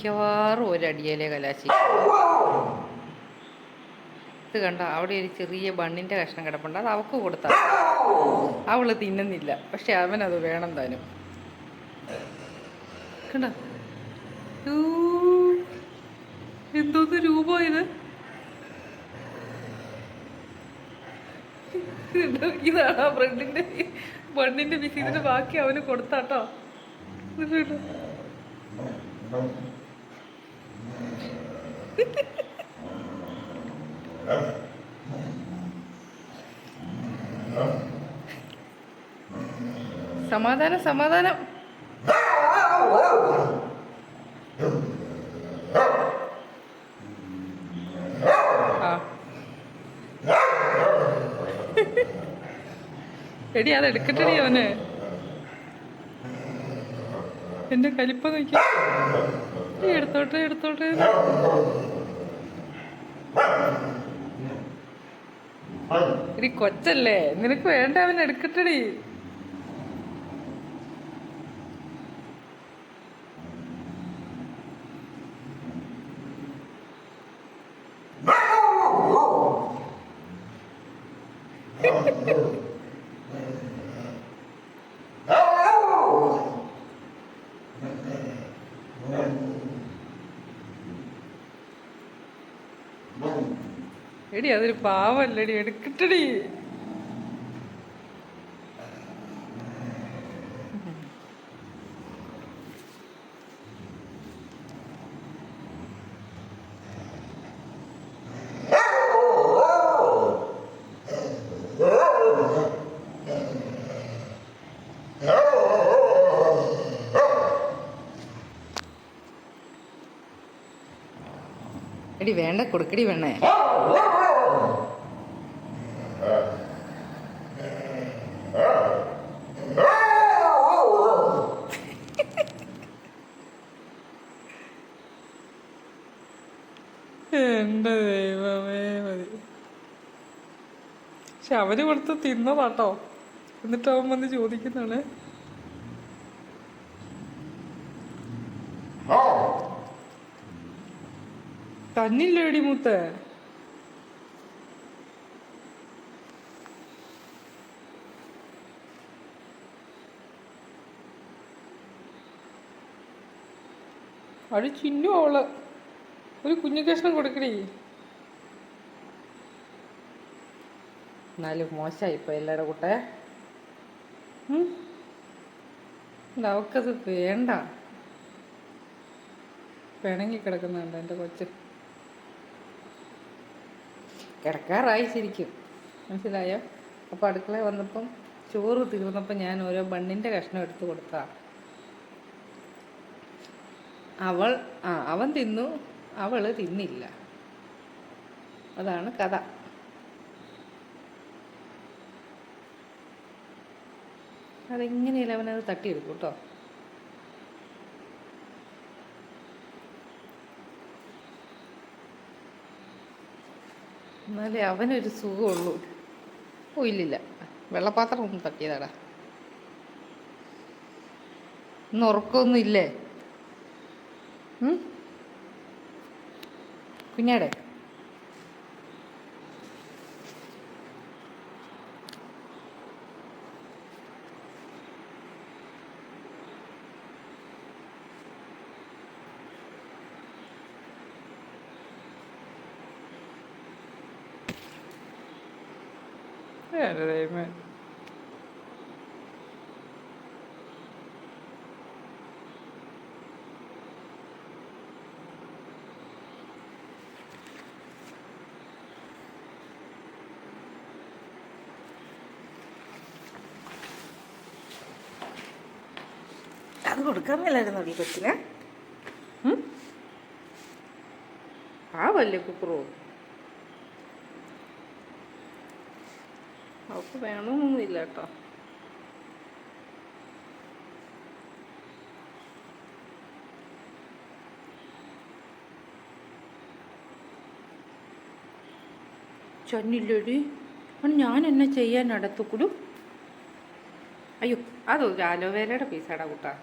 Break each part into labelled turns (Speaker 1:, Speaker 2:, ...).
Speaker 1: മിക്കവാറും ഒരടിയലേ കലാശി. ഇത് കണ്ട, അവിടെ ഒരു ചെറിയ ബണ്ണിൻ്റെ കഷ്ണം കിടപ്പുണ്ട്. അത് അവൾക്ക് കൊടുത്താൽ അവൾ തിന്നുന്നില്ല. പക്ഷെ അവനത് വേണം താനും. കണ്ട, എന്തോന്ന് രൂപ ഇത്. ഇതാണ് ആ ബണ്ണിൻ്റെ പീസ്. ഇതിൻ്റെ ബാക്കി അവന് കൊടുത്താട്ടോ. സമാധാനം സമാധാനം. എടി അത് എടുക്കട്ടെടി അവന്. എന്റെ കലിപ്പ നോക്കി. എടുത്തോട്ടെ എടുത്തോട്ടെ. എടി കൊച്ചല്ലേ, നിനക്ക് വേണ്ട അവൻ എടുക്കട്ടെടി. എടി അതൊരു പാവല്ലടി, എടുക്കട്ടടി. എടി വേണ്ട, കൊടുക്കടി വേണേ. എന്റെ ദൈവമേ മതി. പക്ഷെ അവര് കൊടുത്ത് തിന്നതാട്ടോ. എന്നിട്ട് അവൻ വന്ന് ചോദിക്കുന്നതാണ്. തന്നില്ലേടി മൂത്ത. അത് ചിന്നു അവള്. ഒരു കുഞ്ഞു കഷ്ണം കൊടുക്കടി. എന്നാലും മോശമായിപ്പോ എല്ലാവരുടെ കൂട്ടെ. അവക്കത് വേണ്ട. പിണങ്ങി കിടക്കുന്നുണ്ട് എൻ്റെ കൊച്ച്. കിടക്കാറായി ശരിക്കും, മനസ്സിലായോ? അപ്പോൾ അടുക്കളയിൽ വന്നപ്പം ചോറ് തീർന്നപ്പോൾ ഞാൻ ഓരോ ബണ്ണിൻ്റെ കഷ്ണം എടുത്ത് കൊടുത്താ. അവൻ തിന്നു, അവള് തിന്നില്ല. അതാണ് കഥ. അതെങ്ങനെയല്ല അവനത് തട്ടിയെടുക്കും കേട്ടോ. എന്നാലേ അവനൊരു സുഖമുള്ളൂ. ഓ ഇല്ലില്ല, വെള്ളപ്പാത്രം ഒന്നും തട്ടിയതാടാ. ഇന്ന് ഉറക്കമൊന്നും ഇല്ലേ കുഞ്ഞാടെ? ദൈവമേ. അത് കൊടുക്കാൻ മേലായിരുന്നു ഈ കൊച്ചിന്. പാവല്ലേ കുക്കുറു. അവൾക്ക് വേണമെന്നൊന്നുമില്ല കേട്ടോ. ചൊന്നില്ലടി, ഞാൻ എന്നെ ചെയ്യാൻ അടുത്തുക്കുടു. അയ്യോ, അതൊരു അലോവേരയുടെ പീസാടാ കൂട്ടാ.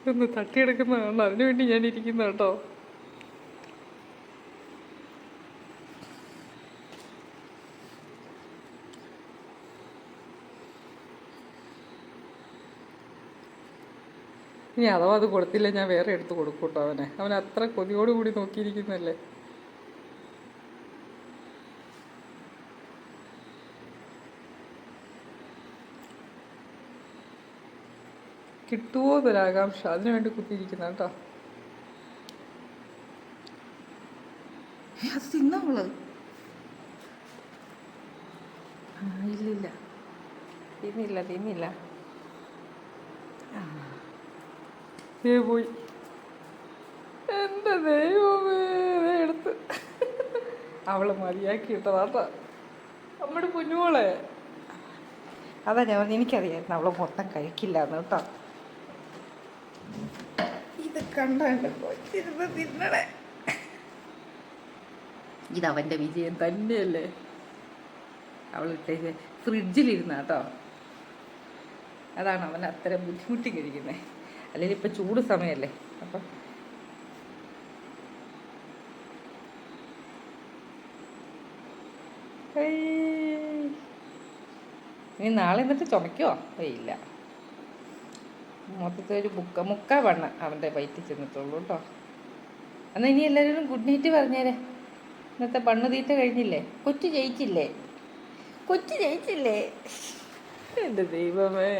Speaker 1: ഒന്ന് തട്ടിയെടുക്കുന്നതാണ്, അതിനു വേണ്ടി ഞാൻ ഇരിക്കുന്ന കേട്ടോ. ഇനി അഥവാ അത് കൊടുത്തില്ല ഞാൻ വേറെ എടുത്ത് കൊടുക്കും കേട്ടോ അവനെ. അവൻ അത്ര കൊതിയോടുകൂടി നോക്കിയിരിക്കുന്നല്ലേ. കിട്ടുമോ എന്നൊരാകാംക്ഷ, അതിനു വേണ്ടി കുത്തിയിരിക്കുന്ന കേട്ടോ. അത് തിന്നവള് ഇല്ലില്ല, തിന്നില്ല. പോയി എൻ്റെ ദൈവമേ, എടുത്ത് അവള് മതിയാക്കി ഇട്ടതാട്ടോ നമ്മുടെ കുഞ്ഞുമോളെ. അതാ ഞാൻ പറഞ്ഞു, എനിക്കറിയായിരുന്നു അവള് മൊത്തം കഴിക്കില്ല എന്ന് കേട്ടോ. ഇത് കണ്ടോ തിന്നണേ. ഇതവൻ്റെ വിജയം തന്നെയല്ലേ. അവളിട്ടേക്ക് ഫ്രിഡ്ജിലിരുന്ന കേട്ടോ. അതാണ് അവൻ അത്ര ബുദ്ധിമുട്ടി കഴിക്കുന്നത്. അല്ലെങ്കിൽ ഇപ്പം ചൂട് സമയമല്ലേ. അപ്പം ഇനി നാളെ എന്നിട്ട് ചുമയ്ക്കുമോ? ഇല്ല, മൊത്തത്തിൽ ഒരു മുക്കാ വണ്ണം അവൻ്റെ വയറ്റിൽ ചെന്നിട്ടുള്ളൂ കേട്ടോ. എന്നാൽ ഇനി എല്ലാവരും ഗുഡ് നൈറ്റ് പറഞ്ഞേരെ. ഇന്നത്തെ ബണ്ണ് തീറ്റ കഴിഞ്ഞില്ലേ? കൊച്ചു ജയിച്ചില്ലേ? എൻ്റെ ദൈവമേ,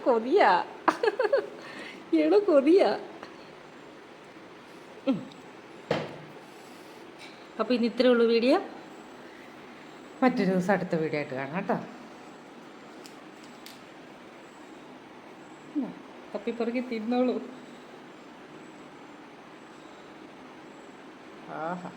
Speaker 1: കൊതിയാ. അപ്പോൾ ഇനി ഇത്രേ ഉള്ളൂ വീഡിയോ. മറ്റൊരു ദിവസം അടുത്ത വീഡിയോ ആയിട്ട് കാണാം കേട്ടോ. തപ്പിപ്പുറക്കി തിന്നോളൂ. ആഹാ.